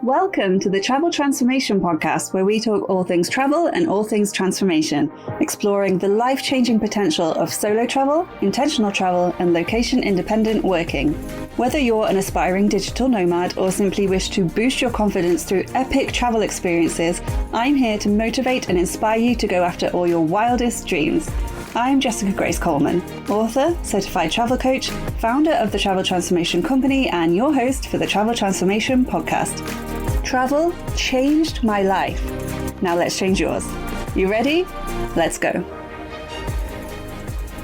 Welcome to the Travel Transformation Podcast, where we talk all things travel and all things transformation, exploring the life-changing potential of solo travel, intentional travel, and location-independent working. Whether you're an aspiring digital nomad or simply wish to boost your confidence through epic travel experiences, I'm here to motivate and inspire you to go after all your wildest dreams. I'm Jessica Grace Coleman, author, certified travel coach, founder of the Travel Transformation Company, and your host for the Travel Transformation Podcast. Travel changed my life. Now let's change yours. You ready? Let's go.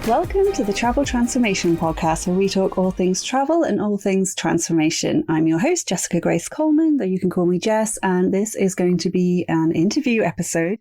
Welcome to the Travel Transformation Podcast, where we talk all things travel and all things transformation. I'm your host, Jessica Grace Coleman, though you can call me Jess, and this is going to be an interview episode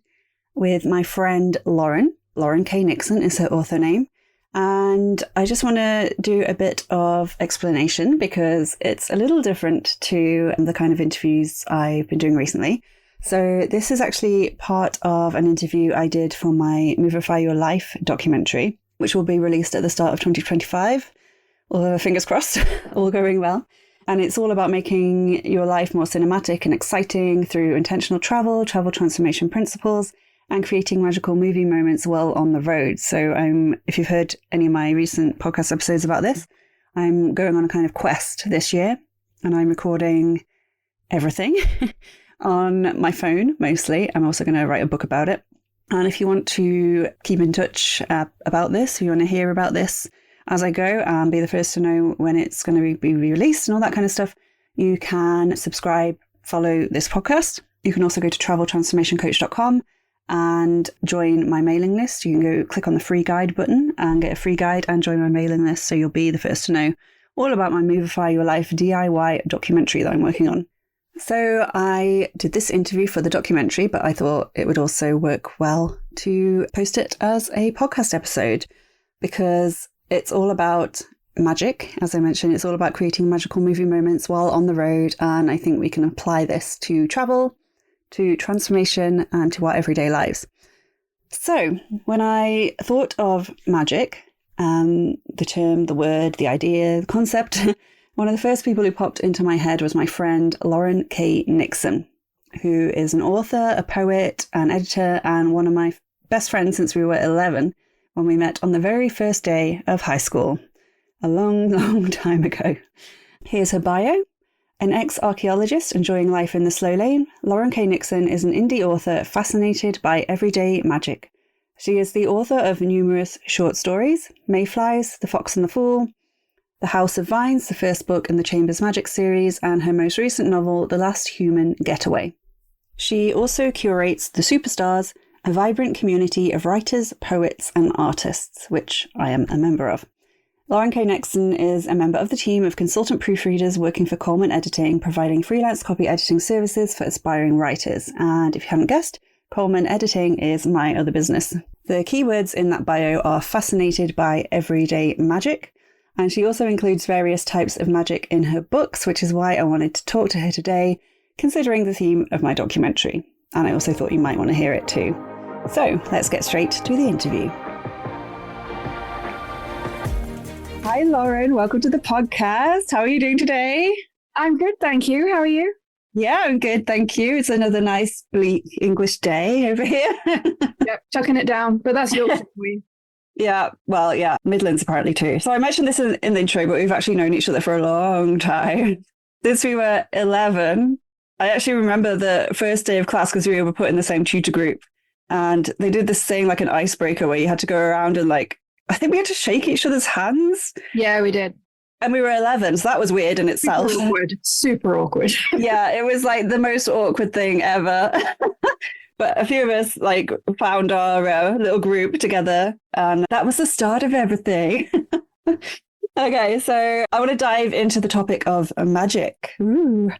with my friend Lauren. Lauren K. Nixon is her author name. And I just want to do a bit of explanation because it's a little different to the kind of interviews I've been doing recently. So this is actually part of an interview I did for my Movify Your Life documentary, which will be released at the start of 2025. Although fingers crossed, all going well. And it's all about making your life more cinematic and exciting through intentional travel, travel transformation principles, and creating magical movie moments while on the road. So if you've heard any of my recent podcast episodes about this, I'm going on a kind of quest this year, and I'm recording everything on my phone mostly. I'm also going to write a book about it. And if you want to keep in touch about this, if you want to hear about this as I go and be the first to know when it's going to be released and all that kind of stuff, you can subscribe, follow this podcast. You can also go to traveltransformationcoach.com and join my mailing list. You can go click on the free guide button and get a free guide and join my mailing list, so you'll be the first to know all about my Movify Your Life DIY documentary that I'm working on. So I did this interview for the documentary, but I thought it would also work well to post it as a podcast episode because it's all about magic. As I mentioned, it's all about creating magical movie moments while on the road, and I think we can apply this to travel, to transformation, and to our everyday lives. So when I thought of magic, the term, the word, the idea, the concept, one of the first people who popped into my head was my friend Lauren K. Nixon, who is an author, a poet, an editor, and one of my best friends since we were 11 when we met on the very first day of high school, a long, long time ago. Here's her bio. An ex-archaeologist enjoying life in the slow lane, Lauren K. Nixon is an indie author fascinated by everyday magic. She is the author of numerous short stories, Mayflies, The Fox and the Fool, The House of Vines, the first book in the Chambers Magic series, and her most recent novel, The Last Human Getaway. She also curates The Superstars, a vibrant community of writers, poets, and artists, which I am a member of. Lauren K. Nixon is a member of the team of consultant proofreaders working for Coleman Editing, providing freelance copy editing services for aspiring writers. And if you haven't guessed, Coleman Editing is my other business. The keywords in that bio are fascinated by everyday magic. And she also includes various types of magic in her books, which is why I wanted to talk to her today, considering the theme of my documentary. And I also thought you might want to hear it too. So let's get straight to the interview. Hi, Lauren. Welcome to the podcast. How are you doing today? I'm good, thank you. How are you? Yeah, I'm good, thank you. It's another nice, bleak English day over here. Yep, chucking it down, but that's your Yeah, well, yeah, Midlands apparently too. So I mentioned this in the intro, but we've actually known each other for a long time. Since we were 11, I actually remember the first day of class because we were put in the same tutor group. And they did this thing like an icebreaker where you had to go around and I think we had to shake each other's hands. Yeah, we did. And we were 11, so that was weird in itself. Super awkward. Yeah, it was like the most awkward thing ever. But a few of us found our little group together, and that was the start of everything. Okay, so I want to dive into the topic of magic. Ooh.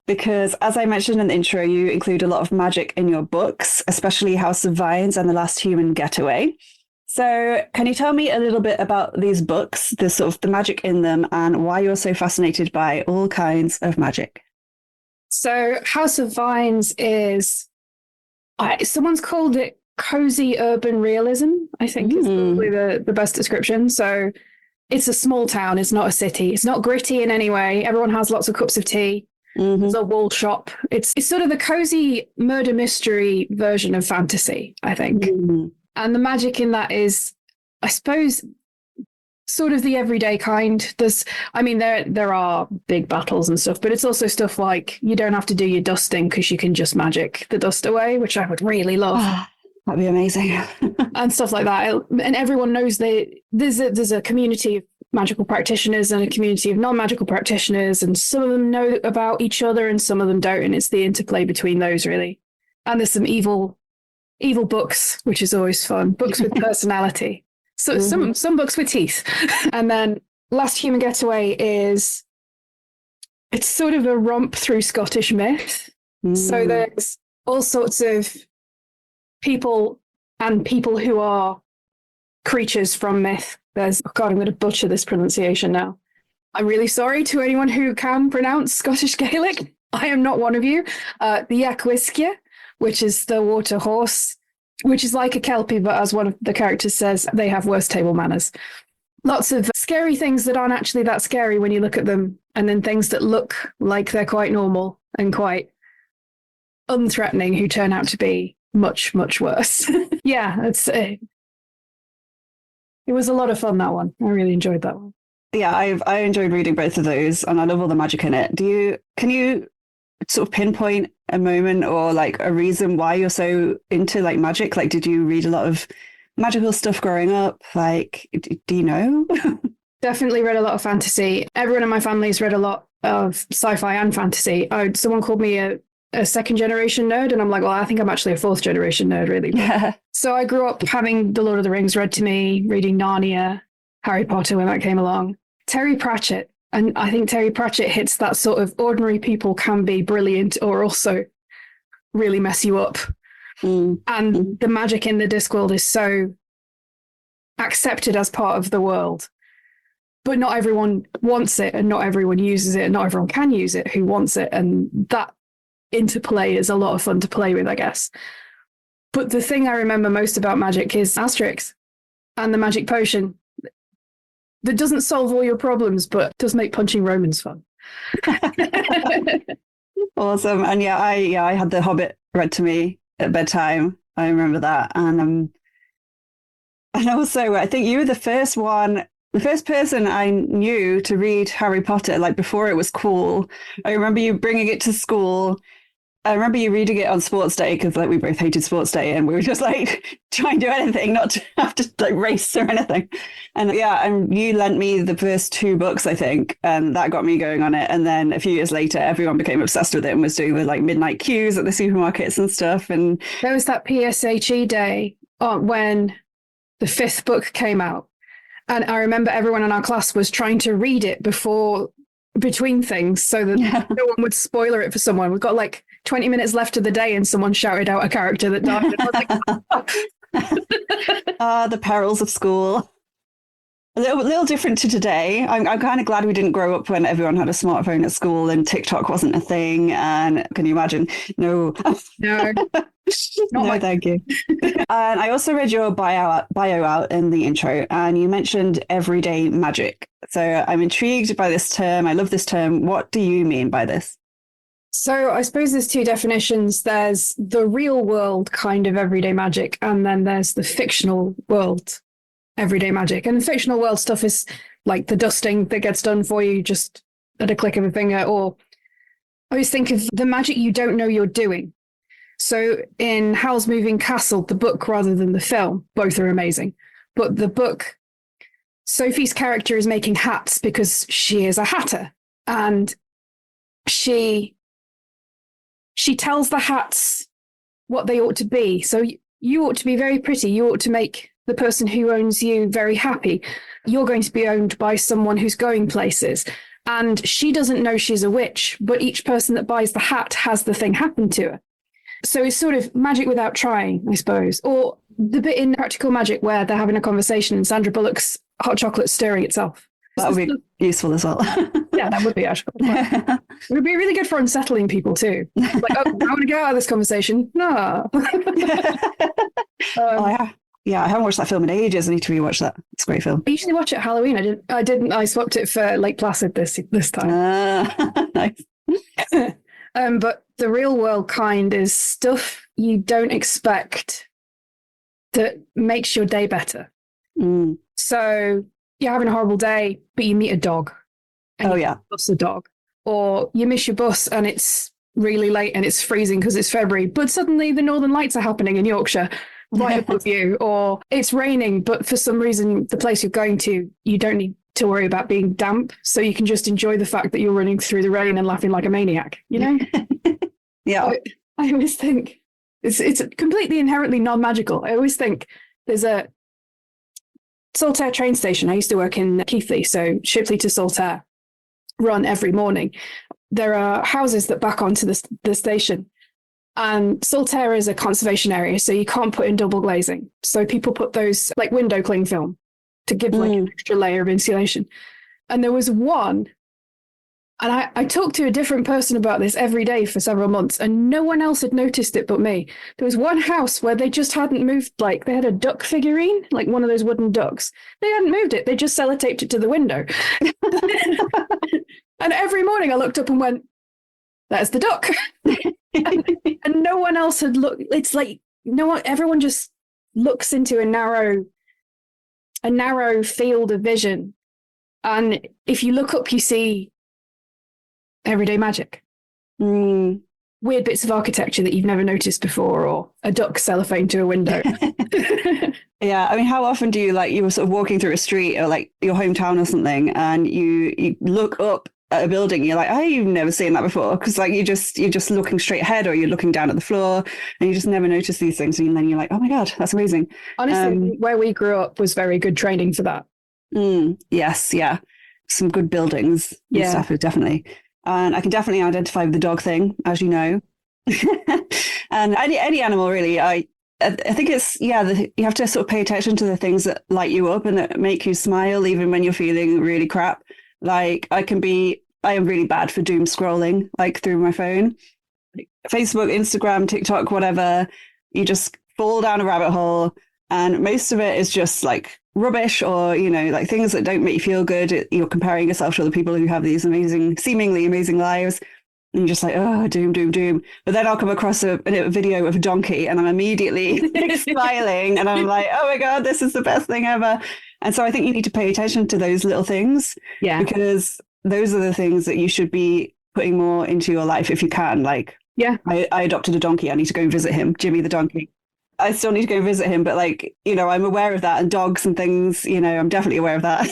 Because as I mentioned in the intro, you include a lot of magic in your books, especially House of Vines and The Last Human Getaway. So can you tell me a little bit about these books, the magic in them, and why you're so fascinated by all kinds of magic? So House of Vines is, someone's called it cozy urban realism, I think is probably the best description. So it's a small town. It's not a city. It's not gritty in any way. Everyone has lots of cups of tea. There's a wool shop. It's sort of the cozy murder mystery version of fantasy, I think. And the magic in that is, I suppose, sort of the everyday kind. There are big battles and stuff, but it's also stuff like you don't have to do your dusting because you can just magic the dust away, which I would really love. That'd be amazing. And stuff like that. And everyone knows there's a community of magical practitioners and a community of non-magical practitioners, and some of them know about each other and some of them don't, and it's the interplay between those, really. And there's some evil books, which is always fun. Books with personality. So some books with teeth. And then Last Human Getaway it's sort of a romp through Scottish myth. So there's all sorts of people who are creatures from myth. I'm going to butcher this pronunciation now. I'm really sorry to anyone who can pronounce Scottish Gaelic. I am not one of you. The Eac-Uisce, which is the water horse, which is like a Kelpie, but as one of the characters says, they have worse table manners. Lots of scary things that aren't actually that scary when you look at them, and then things that look like they're quite normal and quite unthreatening who turn out to be much, much worse. Yeah, it was a lot of fun, that one. I really enjoyed that one. Yeah, I enjoyed reading both of those, and I love all the magic in it. Can you sort of pinpoint a moment or like a reason why you're so into like magic? Like, did you read a lot of magical stuff growing up? Like, do you know? Definitely read a lot of fantasy. Everyone in my family's read a lot of sci-fi and fantasy. Someone called me a second generation nerd, and I'm like, well, I think I'm actually a fourth generation nerd, really. Yeah. So I grew up having The Lord of the Rings read to me, reading Narnia, Harry Potter when that came along, Terry Pratchett. And I think Terry Pratchett hits that sort of ordinary people can be brilliant or also really mess you up. And the magic in the Discworld is so accepted as part of the world. But not everyone wants it, and not everyone uses it, and not everyone can use it who wants it. And that interplay is a lot of fun to play with, I guess. But the thing I remember most about magic is Asterix and the magic potion. That doesn't solve all your problems, but does make punching Romans fun. Awesome. And I had The Hobbit read to me at bedtime. I remember that. And also I think you were the first person I knew to read Harry Potter, like before it was cool. I remember you bringing it to school. I remember you reading it on sports day, because like we both hated sports day and we were just like trying to do anything, not to have to like race or anything. And and you lent me the first 2 books, I think, and that got me going on it. And then a few years later, everyone became obsessed with it and was doing the like midnight queues at the supermarkets and stuff. And there was that PSHE day when the 5th book came out. And I remember everyone in our class was trying to read it between things so that no one would spoiler it for someone. We've got like 20 minutes left of the day and someone shouted out a character that died. And I was like, the perils of school. A little different to today. I'm kind of glad we didn't grow up when everyone had a smartphone at school and TikTok wasn't a thing. And can you imagine? No. No, thank you. And I also read your bio out in the intro, and you mentioned everyday magic. So I'm intrigued by this term. I love this term. What do you mean by this? So I suppose there's 2 definitions. There's the real world kind of everyday magic, and then there's the fictional world everyday magic. And the fictional world stuff is like the dusting that gets done for you just at a click of a finger. Or I always think of the magic you don't know you're doing. So in Howl's Moving Castle, the book rather than the film, both are amazing. But the book, Sophie's character is making hats because she is a hatter. And she tells the hats what they ought to be. So you ought to be very pretty. You ought to make the person who owns you very happy. You're going to be owned by someone who's going places. And she doesn't know she's a witch, but each person that buys the hat has the thing happen to her. So it's sort of magic without trying, I suppose. Or the bit in Practical Magic where they're having a conversation and Sandra Bullock's hot chocolate stirring itself. That would be useful as well. Yeah, that would be actually. It would be really good for unsettling people too. Like, oh, I want to get out of this conversation. No. Yeah, I haven't watched that film in ages. I need to rewatch that. It's a great film. I usually watch it at Halloween. I didn't. I swapped it for Lake Placid this time. Nice. But the real world kind is stuff you don't expect that makes your day better. So you're having a horrible day, but you meet a dog. And you bus a dog. Or you miss your bus and it's really late and it's freezing because it's February, but suddenly the Northern Lights are happening in Yorkshire right above you. Or it's raining, but for some reason, the place you're going to, you don't need to worry about being damp. So you can just enjoy the fact that you're running through the rain and laughing like a maniac, you know? Yeah. I always think it's completely inherently non-magical. I always think there's a Saltaire train station. I used to work in Keighley, so Shipley to Saltaire run every morning. There are houses that back onto the station, and Saltaire is a conservation area, so you can't put in double glazing. So people put those like window cling film to give like an extra layer of insulation. And there was one, and I talked to a different person about this every day for several months, and no one else had noticed it but me. There was one house where they just hadn't moved, like they had a duck figurine, like one of those wooden ducks. They hadn't moved it. They just sellotaped it to the window. And every morning I looked up and went, "That's the duck." and no one else had looked. It's like everyone just looks into a narrow field of vision. And if you look up, you see everyday magic. Weird bits of architecture that you've never noticed before, or a duck cellophane to a window. Yeah, I mean, how often do you were sort of walking through a street or like your hometown or something, and you look up at a building, you're like, I've never seen that before, because like you're just looking straight ahead, or you're looking down at the floor, and you just never notice these things, and then you're like, oh my god, that's amazing. Honestly, where we grew up was very good training for that. Yes, yeah, some good buildings and stuff, definitely. And I can definitely identify with the dog thing, as you know. And any animal really. I think it's you have to sort of pay attention to the things that light you up and that make you smile even when you're feeling really crap. Like I am really bad for doom scrolling, like through my phone, like Facebook, Instagram, TikTok, whatever. You just fall down a rabbit hole, and most of it is just like rubbish, or like things that don't make you feel good. You're comparing yourself to other people who have these seemingly amazing lives, and you're just like, oh, doom, doom, doom. But then I'll come across a video of a donkey, and I'm immediately smiling, and I'm like, oh my god, this is the best thing ever. And so I think you need to pay attention to those little things, because those are the things that you should be putting more into your life if you can. Like, I adopted a donkey. I need to go and visit him, Jimmy the donkey. I still need to go visit him, but I'm aware of that, and dogs and things, I'm definitely aware of that.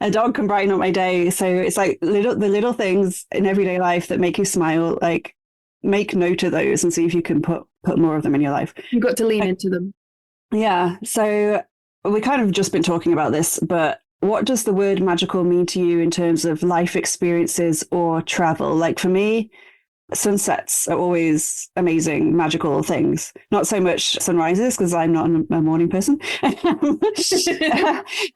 A dog can brighten up my day. So it's like the little things in everyday life that make you smile, like make note of those and see if you can put more of them in your life. You've got to lean into them. Yeah. So we kind of just been talking about this, but what does the word magical mean to you in terms of life experiences or travel? Like for me, sunsets are always amazing, magical things. Not so much sunrises, because I'm not a morning person.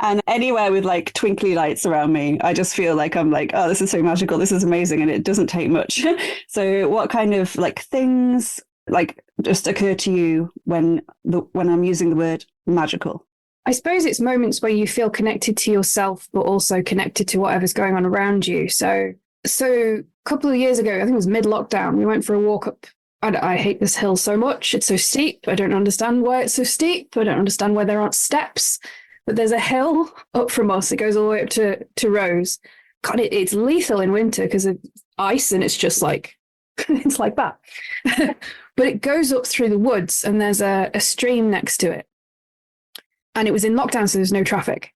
And anywhere with like twinkly lights around me, I just feel like I'm like, oh, this is so magical. This is amazing. And it doesn't take much. So what kind of like things like just occur to you when I'm using the word magical? I suppose it's moments where you feel connected to yourself, but also connected to whatever's going on around you. So a couple of years ago, I think it was mid-lockdown, we went for a walk up. I hate this hill so much. It's so steep. I don't understand why it's so steep. I don't understand why there aren't steps. But there's a hill up from us. It goes all the way up to Rose. God, it's lethal in winter because of ice, and it's just like, it's like that. But it goes up through the woods, and there's a stream next to it. And it was in lockdown, so there's no traffic.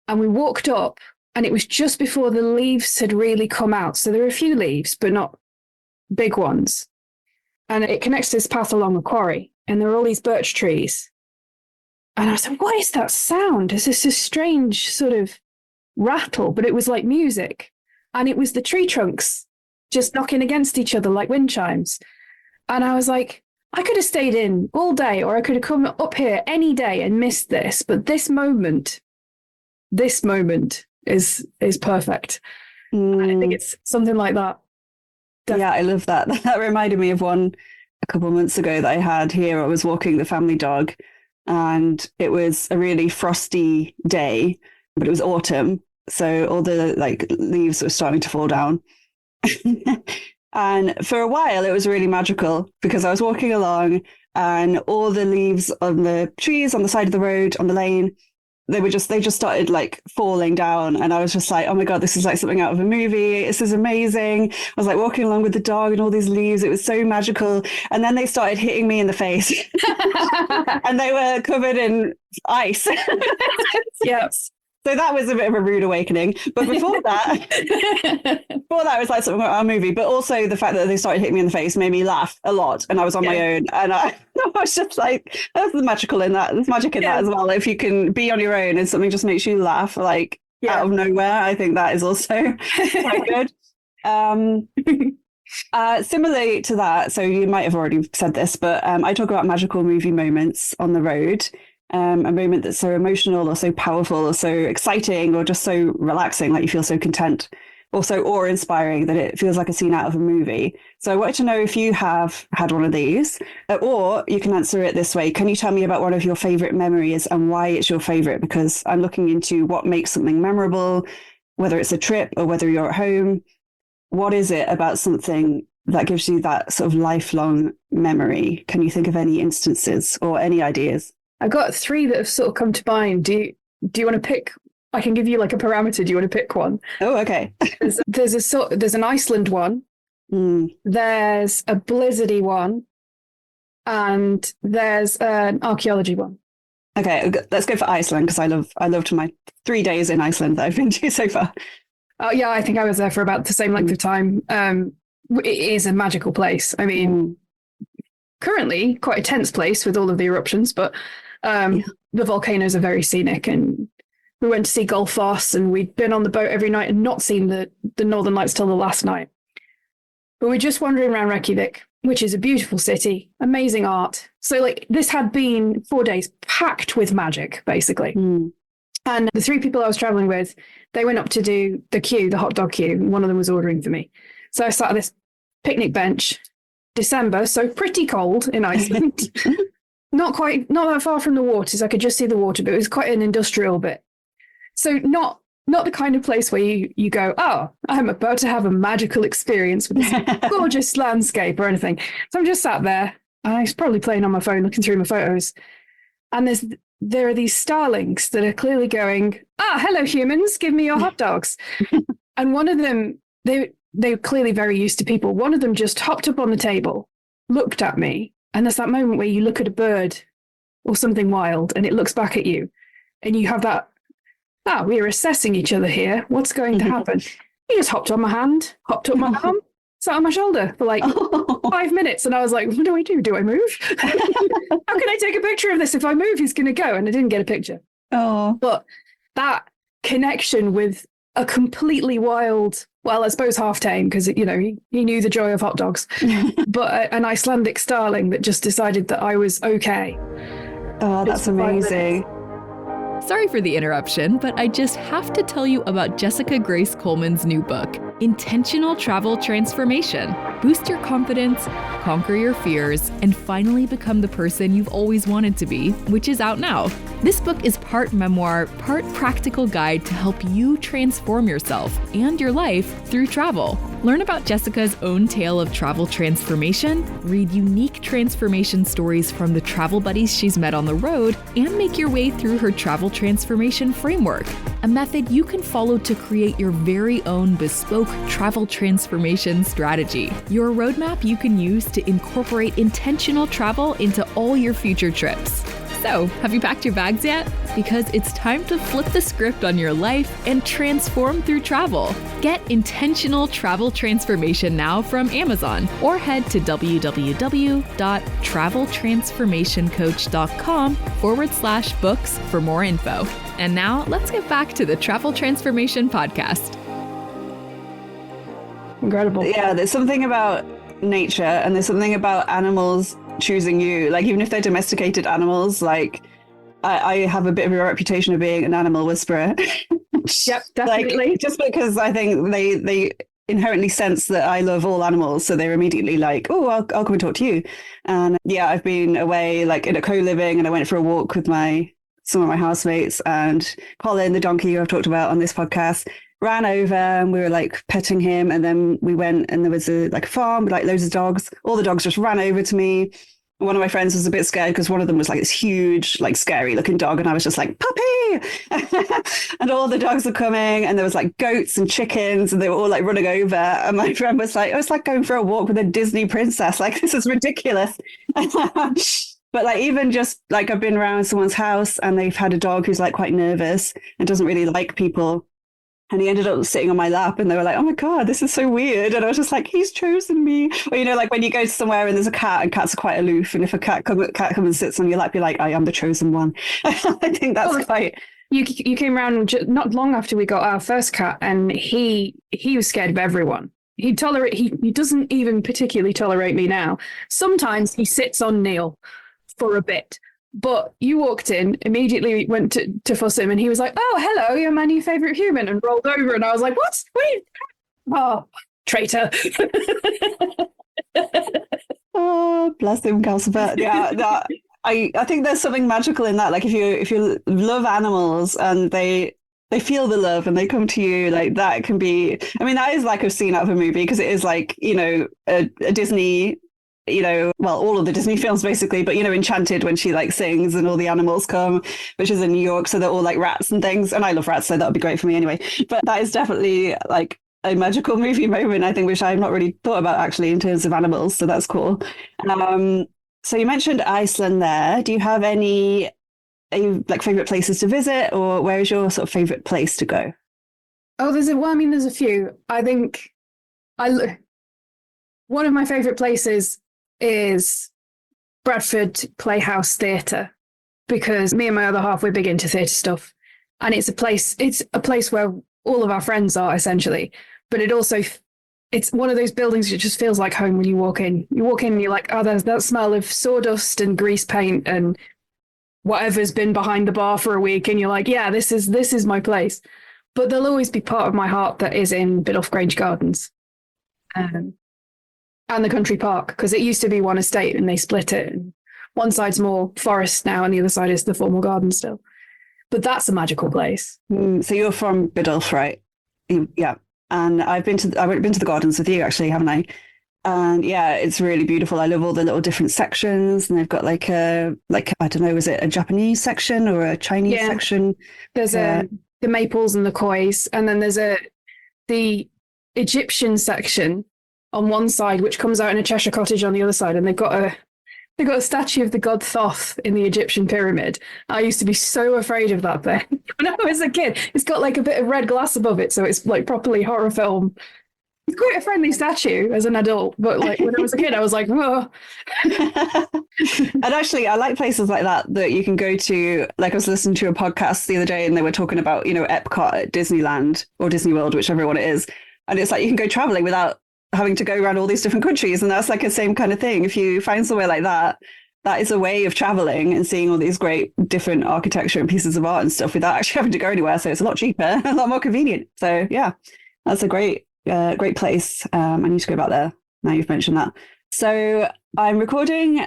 And we walked up, and it was just before the leaves had really come out. So there were a few leaves, but not big ones. And it connects to this path along the quarry. And there were all these birch trees. And I was like, what is that sound? It's this strange sort of rattle, but it was like music. And it was the tree trunks just knocking against each other like wind chimes. And I was like, I could have stayed in all day, or I could have come up here any day and missed this. But this moment is perfect. And I think it's something like that. Definitely. Yeah, I love that. That reminded me of one a couple of months ago that I had here. I was walking the family dog, and it was a really frosty day, but it was autumn. So all the like leaves were starting to fall down. And for a while, it was really magical because I was walking along and all the leaves on the trees on the side of the road, on the lane, they just started like falling down. And I was just like, oh my God, this is like something out of a movie. This is amazing. I was like walking along with the dog and all these leaves. It was so magical. And then they started hitting me in the face and they were covered in ice. Yes. So that was a bit of a rude awakening. But before that, it was like something about our movie. But also the fact that they started hitting me in the face made me laugh a lot. And I was on my own. And I was just like, that's the magical in that. There's magic in that as well. If you can be on your own and something just makes you laugh, like out of nowhere, I think that is also quite good. Similarly to that, so you might have already said this, but I talk about magical movie moments on the road. A moment that's so emotional or so powerful or so exciting or just so relaxing, like you feel so content or so awe-inspiring that it feels like a scene out of a movie. So I wanted to know if you have had one of these, or you can answer it this way. Can you tell me about one of your favorite memories and why it's your favorite? Because I'm looking into what makes something memorable, whether it's a trip or whether you're at home. What is it about something that gives you that sort of lifelong memory? Can you think of any instances or any ideas? I've got three that have sort of come to mind. Do you want to pick? I can give you like a parameter. Do you want to pick one? Oh, okay. there's an Iceland one. There's a blizzardy one, and there's an archaeology one. Okay, let's go for Iceland because I loved my 3 days in Iceland that I've been to so far. Oh yeah, I think I was there for about the same length of time. It is a magical place. I mean, currently quite a tense place with all of the eruptions, but the volcanoes are very scenic, and we went to see Gullfoss, and we'd been on the boat every night and not seen the Northern Lights till the last night. But we're just wandering around Reykjavik, which is a beautiful city, amazing art. So like this had been 4 days packed with magic, basically. And the three people I was traveling with, they went up to do the hot dog queue, and one of them was ordering for me. So I sat at this picnic bench, December, so pretty cold in Iceland. Not that far from the waters. I could just see the water, but it was quite an industrial bit. So not the kind of place where you go, oh, I'm about to have a magical experience with this gorgeous landscape or anything. So I'm just sat there. I was probably playing on my phone, looking through my photos. And there are these starlings that are clearly going, hello, humans, give me your hot dogs. And one of them, they're clearly very used to people. One of them just hopped up on the table, looked at me. And there's that moment where you look at a bird or something wild and it looks back at you. And you have that, we're assessing each other here. What's going to happen? He just hopped on my hand, hopped up my arm, sat on my shoulder for like 5 minutes. And I was like, what do I do? Do I move? How can I take a picture of this? If I move, he's going to go. And I didn't get a picture. Oh, but that connection with a completely wild, well, I suppose half tame, because he knew the joy of hot dogs, but an Icelandic starling that just decided that I was okay. Oh, that's amazing. Sorry for the interruption, but I just have to tell you about Jessica Grace Coleman's new book, Intentional Travel Transformation. Boost your confidence, conquer your fears, and finally become the person you've always wanted to be, which is out now. This book is part memoir, part practical guide to help you transform yourself and your life through travel. Learn about Jessica's own tale of travel transformation, read unique transformation stories from the travel buddies she's met on the road, and make your way through her travel transformation framework, a method you can follow to create your very own bespoke travel transformation strategy. Your roadmap you can use to incorporate intentional travel into all your future trips. So, have you packed your bags yet? Because it's time to flip the script on your life and transform through travel. Get Intentional Travel Transformation now from Amazon, or head to www.traveltransformationcoach.com/books for more info. And now let's get back to the Travel Transformation Podcast. Incredible. Yeah, there's something about nature and there's something about animals choosing you, like even if they're domesticated animals. Like I have a bit of a reputation of being an animal whisperer. Yep, definitely. Like, just because I think they inherently sense that I love all animals, so they're immediately like, oh, I'll come and talk to you. And yeah, I've been away like in a co-living, and I went for a walk with some of my housemates, and Colin, the donkey who I've talked about on this podcast, ran over and we were like petting him. And then we went and there was a farm with like loads of dogs. All the dogs just ran over to me. One of my friends was a bit scared because one of them was like this huge, like scary looking dog. And I was just like, puppy. And all the dogs were coming and there was like goats and chickens and they were all like running over. And my friend was like, oh, it's like going for a walk with a Disney princess. Like, this is ridiculous. But like, even just like I've been around someone's house and they've had a dog who's like quite nervous and doesn't really like people. And he ended up sitting on my lap and they were like, oh my God, this is so weird. And I was just like, he's chosen me. Or, you know, like when you go to somewhere and there's a cat and cats are quite aloof. And if a cat comes and sits on your lap, you're like, I am the chosen one. I think that's quite... You came around not long after we got our first cat and he was scared of everyone. He doesn't even particularly tolerate me now. Sometimes he sits on Neil for a bit. But you walked in, immediately went to fuss him, and he was like, oh, hello, you're my new favourite human, and rolled over. And I was like, what? Wait. Oh, traitor. Oh, bless him, Calcifer. Yeah, I think there's something magical in that. Like if you love animals and they feel the love and they come to you, like that can be, I mean, that is like a scene out of a movie because it is like, you know, a Disney, you know, well, all of the Disney films basically, but, you know, Enchanted when she like sings and all the animals come, which is in New York. So they're all like rats and things. And I love rats, so that would be great for me anyway. But that is definitely like a magical movie moment, I think, which I've not really thought about actually in terms of animals. So that's cool. So you mentioned Iceland there. Do you have any like favorite places to visit, or where is your sort of favorite place to go? Oh, there's a few. I think one of my favorite places is Bradford Playhouse Theatre, because me and my other half, we're big into theatre stuff, and it's a place where all of our friends are essentially, but it's one of those buildings that just feels like home when you walk in. You walk in and you're like, oh, there's that smell of sawdust and grease paint and whatever's been behind the bar for a week, and you're like, yeah, this is my place. But there'll always be part of my heart that is in Biddulph Grange Gardens. And the country park, because it used to be one estate and they split it. And one side's more forest now and the other side is the formal garden still. But that's a magical place. So you're from Biddulph, right? Yeah. And I've been to the gardens with you actually, haven't I? And yeah, it's really beautiful. I love all the little different sections, and they've got like I don't know, is it a Japanese section or a Chinese section? There's the maples and the kois, and then there's the Egyptian section on one side, which comes out in a Cheshire cottage on the other side, and they've got a statue of the god Thoth in the Egyptian pyramid. I used to be so afraid of that thing when I was a kid. It's got like a bit of red glass above it, so it's like properly horror film. It's quite a friendly statue as an adult, but like when I was a kid, I was like, oh. And actually, I like places like that you can go to. Like I was listening to a podcast the other day, and they were talking about, you know, Epcot at Disneyland or Disney World, whichever one it is. And it's like you can go traveling without having to go around all these different countries, and that's like the same kind of thing. If you find somewhere like that, that is a way of traveling and seeing all these great different architecture and pieces of art and stuff without actually having to go anywhere. So it's a lot cheaper, a lot more convenient. So yeah, that's a great place. I need to go back there now you've mentioned that. So I'm recording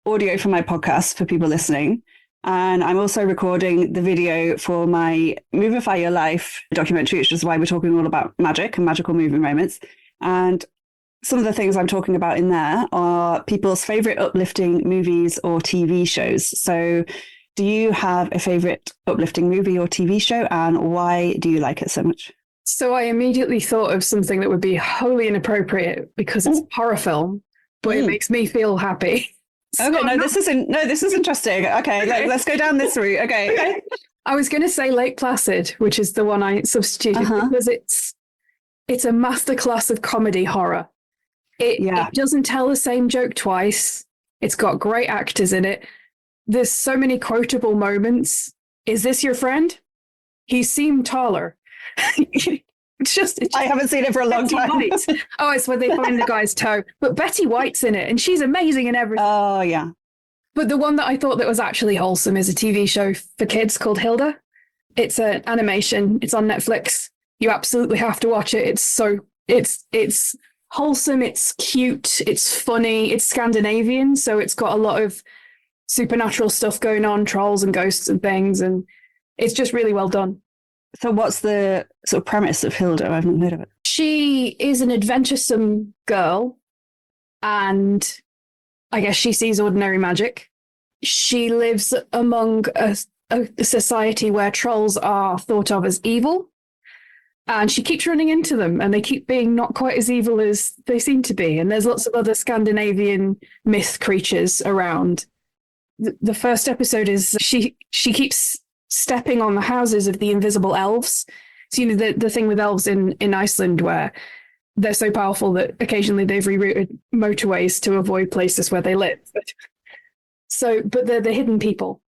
audio for my podcast for people listening, and I'm also recording the video for my Movify Your Life documentary, which is why we're talking all about magic and magical movie moments. And some of the things I'm talking about in there are people's favorite uplifting movies or TV shows. So do you have a favorite uplifting movie or TV show, and why do you like it so much? So I immediately thought of something that would be wholly inappropriate because it's a horror film, but it makes me feel happy. Okay, this is interesting. Okay, let's go down this route. Okay. I was going to say Lake Placid, which is the one I substituted because it's a masterclass of comedy horror. It doesn't tell the same joke twice. It's got great actors in it. There's so many quotable moments. Is this your friend? He seemed taller. It's just I haven't seen it for a long time. Oh, it's when they find the guy's toe. But Betty White's in it, and she's amazing in everything. Oh, yeah. But the one that I thought that was actually wholesome is a TV show for kids called Hilda. It's an animation. It's on Netflix. You absolutely have to watch it. It's wholesome. It's cute. It's funny. It's Scandinavian, so it's got a lot of supernatural stuff going on, trolls and ghosts and things, and it's just really well done. So what's the sort of premise of Hilda? I've not heard of it. She is an adventuresome girl, and I guess she sees ordinary magic. She lives among a society where trolls are thought of as evil, and she keeps running into them, and they keep being not quite as evil as they seem to be. And there's lots of other Scandinavian myth creatures around. The first episode is she keeps stepping on the houses of the invisible elves. So, the thing with elves in Iceland where they're so powerful that occasionally they've rerouted motorways to avoid places where they live. But they're the hidden people.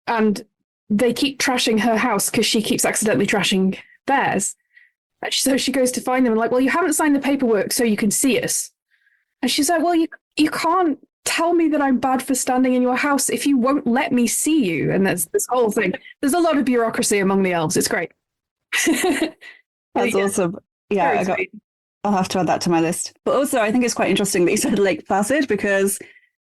And they keep trashing her house because she keeps accidentally trashing theirs. And so she goes to find them and like, well, you haven't signed the paperwork so you can see us. And she's like, well, you can't tell me that I'm bad for standing in your house if you won't let me see you. And that's this whole thing. There's a lot of bureaucracy among the elves. It's great. That's awesome. Yeah, I'll have to add that to my list. But also, I think it's quite interesting that you said Lake Placid, because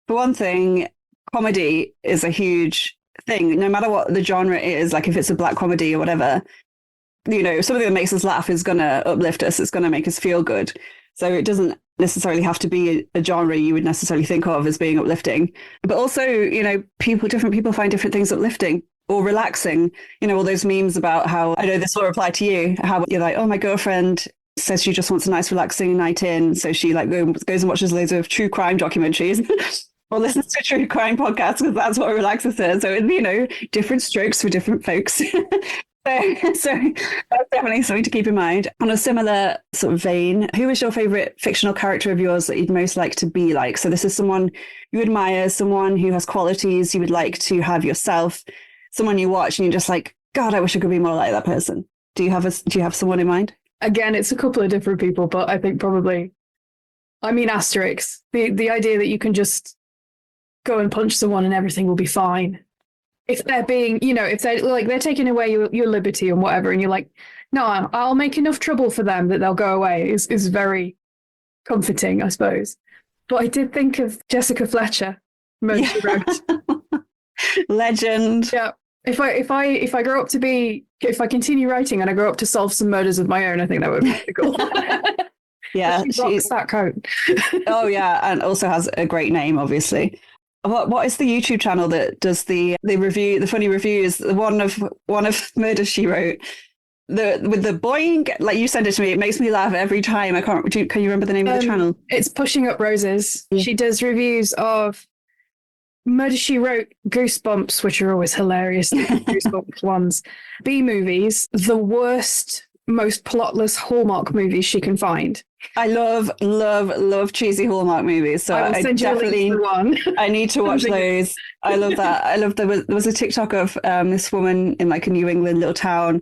for one thing, comedy is a huge thing. No matter what the genre is, like if it's a black comedy or whatever, something that makes us laugh is going to uplift us. It's going to make us feel good. So it doesn't necessarily have to be a genre you would necessarily think of as being uplifting. But also, different people find different things uplifting or relaxing. All those memes about how, I know this will apply to you, how you're like, oh, my girlfriend says she just wants a nice relaxing night in. So she goes and watches loads of true crime documentaries or listens to true crime podcasts because that's what relaxes her. So, different strokes for different folks. So that's definitely something to keep in mind. On a similar sort of vein, who is your favorite fictional character of yours that you'd most like to be like? So this is someone you admire, someone who has qualities you would like to have yourself, someone you watch and you're just like, God, I wish I could be more like that person. Do you have someone in mind? Again, it's a couple of different people, but I think probably, Asterix. The idea that you can just go and punch someone and everything will be fine. If they're being, if they're taking away your liberty and whatever, and you're like, no, I'll make enough trouble for them that they'll go away, is very comforting, I suppose. But I did think of Jessica Fletcher, Murder She Wrote. Legend. Yeah. If I grow up if I continue writing and I grow up to solve some murders of my own, I think that would be pretty cool. Yeah, she rocks that coat. Oh yeah, and also has a great name, obviously. What is the YouTube channel that does the review, the funny reviews? The one of Murder She Wrote, with the boing, like you send it to me, it makes me laugh every time. Can you remember the name of the channel? It's Pushing Up Roses. Yeah. She does reviews of Murder She Wrote, Goosebumps, which are always hilarious. Goosebumps ones, B movies, the worst, most plotless Hallmark movies she can find. I love cheesy Hallmark movies. So I definitely I need to watch those. I love that. I love there was a TikTok of this woman in like a New England little town,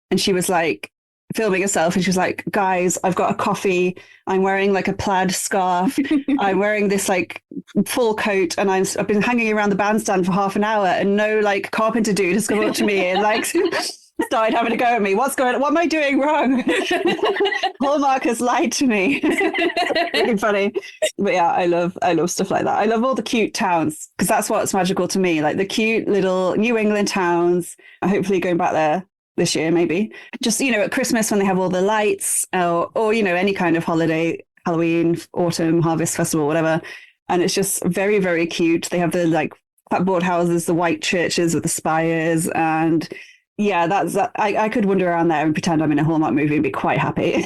and she was like filming herself, and she was like, guys, I've got a coffee, I'm wearing like a plaid scarf, I'm wearing this like full coat, and I've been hanging around the bandstand for half an hour, and no like carpenter dude has come up to me and like started having a go at me. What am I doing wrong? Hallmark has lied to me. Really funny. But yeah, I love stuff like that. I love all the cute towns, because that's what's magical to me, like the cute little New England towns. Hopefully going back there this year, maybe just at Christmas when they have all the lights, or any kind of holiday, Halloween, autumn, harvest festival, whatever, and it's just very, very cute. They have the like clapboard houses, the white churches with the spires, and yeah, I could wander around there and pretend I'm in a Hallmark movie and be quite happy.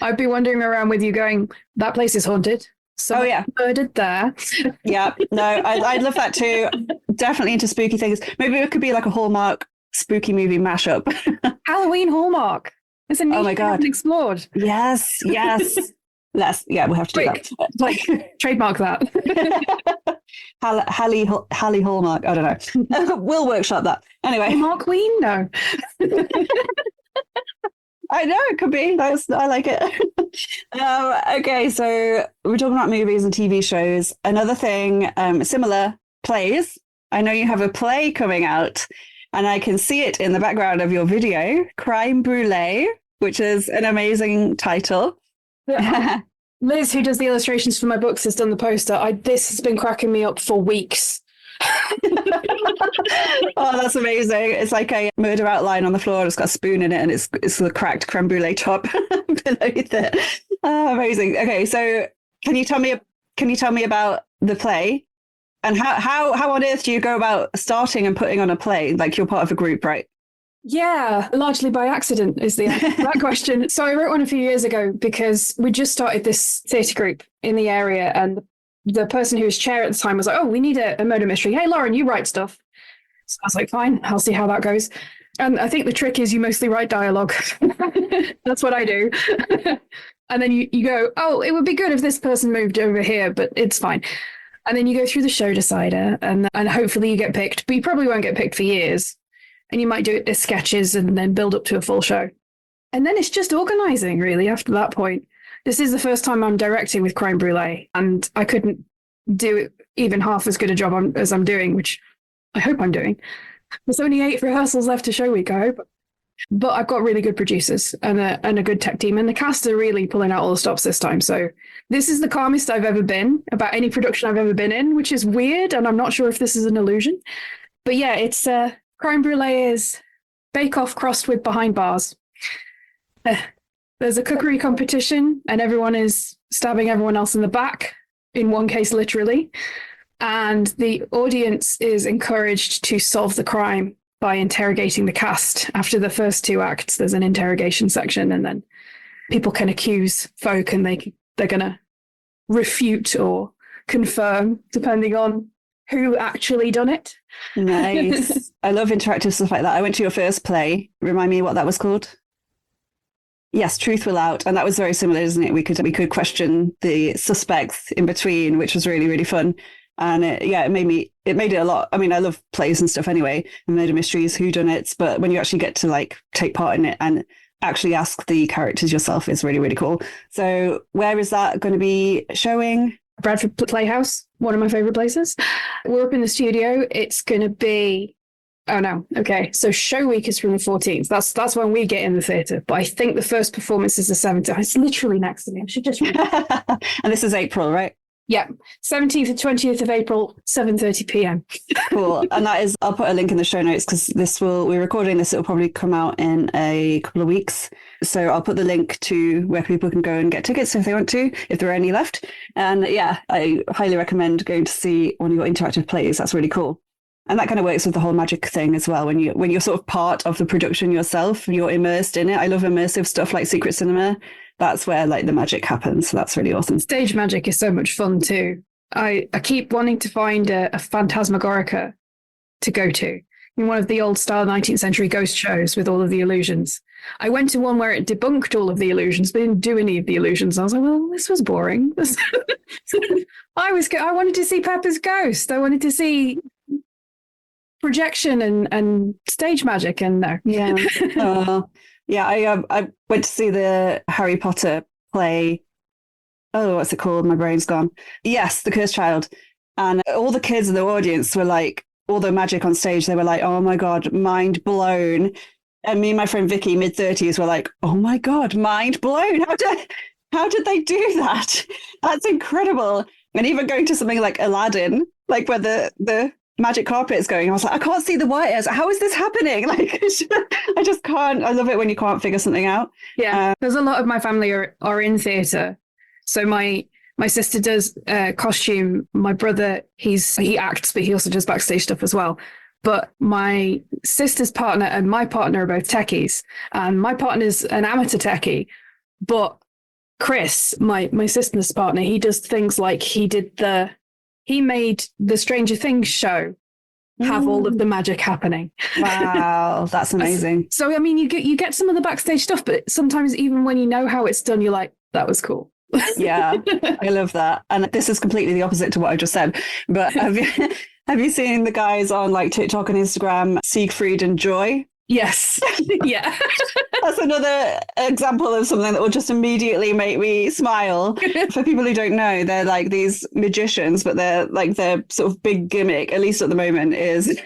I'd be wandering around with you going, that place is haunted. So yeah, murdered there. Yeah, no, I'd love that too. Definitely into spooky things. Maybe it could be like a Hallmark spooky movie mashup. Halloween Hallmark. It's a niche we haven't explored. Yes. We'll have to do that. Like trademark that. Hallie Hallmark. I don't know. We'll workshop that. Anyway. Hallmark Queen? No. I know, it could be. I like it. Okay, so we're talking about movies and TV shows. Another thing, similar, plays. I know you have a play coming out, and I can see it in the background of your video, Crime Brulee, which is an amazing title. Liz, who does the illustrations for my books, has done the poster. This has been cracking me up for weeks. Oh, that's amazing. It's like a murder outline on the floor. It's got a spoon in it and it's the cracked creme brulee top beneath it. Oh, amazing. Okay, so can you tell me about the play? And how on earth do you go about starting and putting on a play? Like, you're part of a group, right? Yeah, largely by accident is the answer to that question. So I wrote one a few years ago because we just started this theatre group in the area, and the person who was chair at the time was like, "Oh, we need a murder mystery. Hey, Lauren, you write stuff." So I was like, "Fine, I'll see how that goes." And I think the trick is you mostly write dialogue. That's what I do. And then you go, "Oh, it would be good if this person moved over here, but it's fine." And then you go through the show decider, and hopefully you get picked, but you probably won't get picked for years. And you might do it as sketches and then build up to a full show. And then it's just organizing, really, after that point. This is the first time I'm directing with Crime Brulee, and I couldn't do it even half as good a job as I'm doing, which I hope I'm doing. There's only 8 rehearsals left to show week, I hope. But I've got really good producers and a good tech team, and the cast are really pulling out all the stops this time. So this is the calmest I've ever been about any production I've ever been in, which is weird, and I'm not sure if this is an illusion. But yeah, it's Crime Brulee is Bake Off crossed with Behind Bars. There's a cookery competition, and everyone is stabbing everyone else in the back, in one case literally. And the audience is encouraged to solve the crime by interrogating the cast. After the first 2 acts, there's an interrogation section, and then people can accuse folk, and they're going to refute or confirm, depending on who actually done it. Nice. I love interactive stuff like that. I went to your first play. Remind me what that was called? Yes, Truth Will Out. And that was very similar, isn't it? We could question the suspects in between, which was really, really fun. And it made it a lot. I mean, I love plays and stuff anyway, and murder mysteries, whodunits, but when you actually get to like take part in it and actually ask the characters yourself is really, really cool. So where is that going to be showing? Bradford Playhouse, one of my favorite places. We're up in the studio. It's going to be, oh no, okay. So show week is from the 14th. That's when we get in the theatre. But I think the first performance is the 17th. It's literally next to me. I should just read. And this is April, right? Yeah, 17th and 20th of April, 7:30 p.m. Cool. And that is, I'll put a link in the show notes because we're recording this. It'll probably come out in a couple of weeks. So I'll put the link to where people can go and get tickets if they want to, if there are any left. And yeah, I highly recommend going to see one of your interactive plays. That's really cool. And that kind of works with the whole magic thing as well. When you're sort of part of the production yourself, you're immersed in it. I love immersive stuff like Secret Cinema. That's where like the magic happens. So that's really awesome. Stage magic is so much fun too. I keep wanting to find a phantasmagorica to go to in one of the old style 19th century ghost shows with all of the illusions. I went to one where it debunked all of the illusions, but didn't do any of the illusions. I was like, well, this was boring. I wanted to see Pepper's ghost. I wanted to see projection and stage magic, and no. Yeah. Yeah, I went to see the Harry Potter play. Oh, what's it called? My brain's gone. Yes, The Cursed Child. And all the kids in the audience were like, all the magic on stage, they were like, oh my God, mind blown. And me and my friend Vicky, mid-30s, were like, oh my God, mind blown. How did they do that? That's incredible. And even going to something like Aladdin, like where the magic carpet is going, I was like, I can't see the wires. How is this happening? Like, I just can't. I love it when you can't figure something out. Yeah, there's a lot of my family are in theatre. So my sister does costume. My brother, he acts, but he also does backstage stuff as well. But my sister's partner and my partner are both techies. And my partner's an amateur techie. But Chris, my sister's partner, he does things like he made the Stranger Things show have all of the magic happening. Wow, that's amazing. So I mean, you get some of the backstage stuff, but sometimes even when you know how it's done, you're like, that was cool. Yeah, I love that. And this is completely the opposite to what I just said. But have you seen the guys on like TikTok and Instagram, Siegfried and Joy? Yes. Yeah. That's another example of something that will just immediately make me smile. For people who don't know, they're like these magicians, but their sort of big gimmick, at least at the moment, is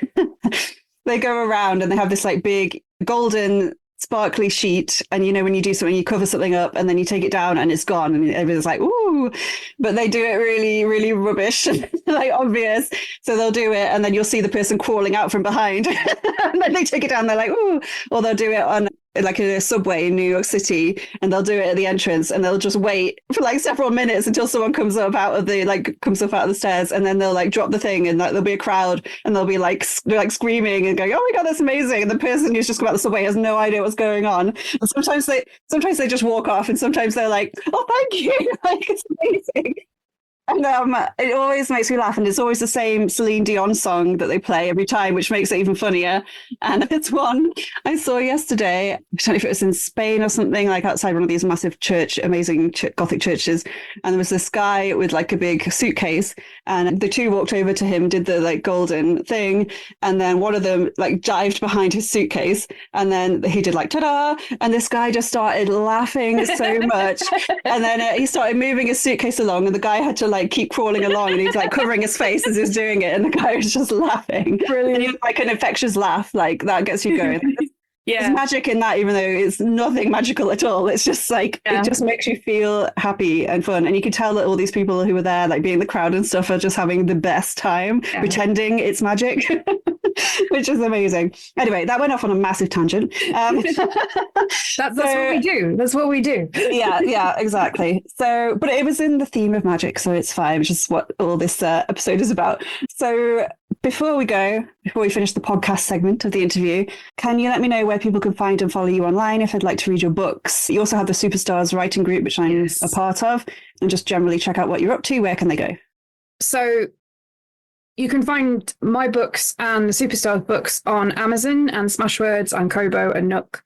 they go around and they have this like big golden sparkly sheet, and you know, when you do something, you cover something up and then you take it down and it's gone and everybody's like, ooh, but they do it really, really rubbish, like obvious. So they'll do it and then you'll see the person crawling out from behind and then they take it down, they're like, ooh. Or they'll do it on like a subway in New York City, and they'll do it at the entrance and they'll just wait for like several minutes until someone comes up out of the stairs, and then they'll like drop the thing, and like, there'll be a crowd and they'll be like screaming and going, oh my God, that's amazing. And the person who's just come out the subway has no idea what's going on. And sometimes they just walk off, and sometimes they're like, oh, thank you. Like, it's amazing. And it always makes me laugh, and it's always the same Celine Dion song that they play every time, which makes it even funnier. And it's one I saw yesterday. I don't know if it was in Spain or something, like outside one of these massive amazing Gothic churches. And there was this guy with like a big suitcase, and the two walked over to him, did the like golden thing, and then one of them like dived behind his suitcase, and then he did like ta-da, and this guy just started laughing so much, and then he started moving his suitcase along, and the guy had to like keep crawling along, and he's like covering his face as he's doing it, and the guy was just laughing. Brilliant. And he was like an infectious laugh, like that gets you going. Yeah. There's magic in that, even though it's nothing magical at all. It's just like, It just makes you feel happy and fun. And you can tell that all these people who were there, like being the crowd and stuff, are just having the best time pretending it's magic, which is amazing. Anyway, that went off on a massive tangent. That's what we do. That's what we do. Yeah, exactly. So, but it was in the theme of magic, so it's fine, which is what all this episode is about. So before we finish the podcast segment of the interview, can you let me know where people can find and follow you online if I'd like to read your books? You also have the Superstars writing group, which I'm a part of, and just generally check out what you're up to. Where can they go? So you can find my books and the Superstars books on Amazon and Smashwords and Kobo and Nook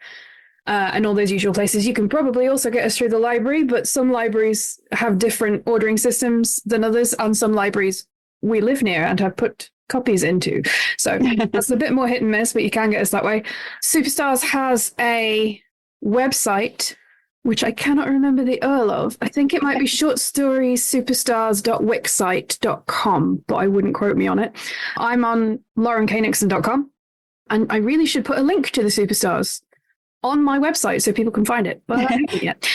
and all those usual places. You can probably also get us through the library, but some libraries have different ordering systems than others, and some libraries we live near and have put copies into. So that's a bit more hit and miss, but you can get us that way. Superstars has a website, which I cannot remember the URL of. I think it might be shortstoriessuperstar's.wixsite.com, but I wouldn't quote me on it. I'm on laurenknixon.com, and I really should put a link to the Superstars on my website so people can find it, but I haven't yet.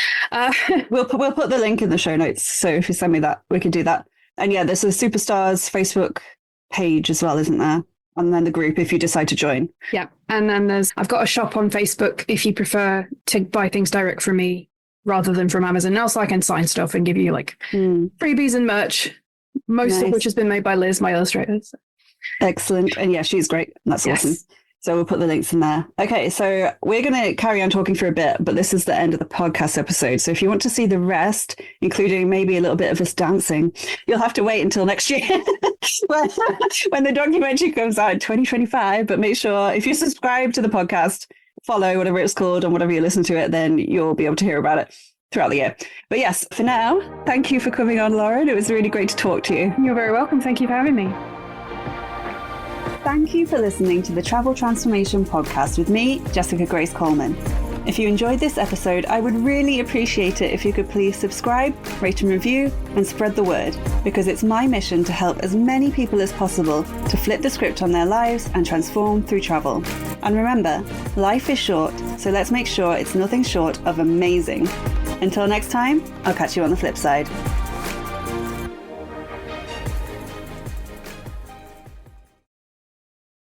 We'll put the link in the show notes, so if you send me that, we can do that. And yeah, there's a Superstars Facebook page as well, isn't there? And then the group if you decide to join. Yeah. And then I've got a shop on Facebook if you prefer to buy things direct from me rather than from Amazon. Also, I can sign stuff and give you like freebies and merch, most of which has been made by Liz, my illustrator. So. Excellent. And yeah, she's great. That's awesome. So we'll put the links in there. Okay, so we're going to carry on talking for a bit, but this is the end of the podcast episode. So if you want to see the rest, including maybe a little bit of us dancing, you'll have to wait until next year when the documentary comes out in 2025. But make sure if you subscribe to the podcast, follow whatever it's called and whatever you listen to it, then you'll be able to hear about it throughout the year. But yes, for now, thank you for coming on, Lauren. It was really great to talk to you. You're very welcome. Thank you for having me. Thank you for listening to the Travel Transformation Podcast with me, Jessica Grace Coleman. If you enjoyed this episode, I would really appreciate it if you could please subscribe, rate and review, and spread the word, because it's my mission to help as many people as possible to flip the script on their lives and transform through travel. And remember, life is short, so let's make sure it's nothing short of amazing. Until next time, I'll catch you on the flip side.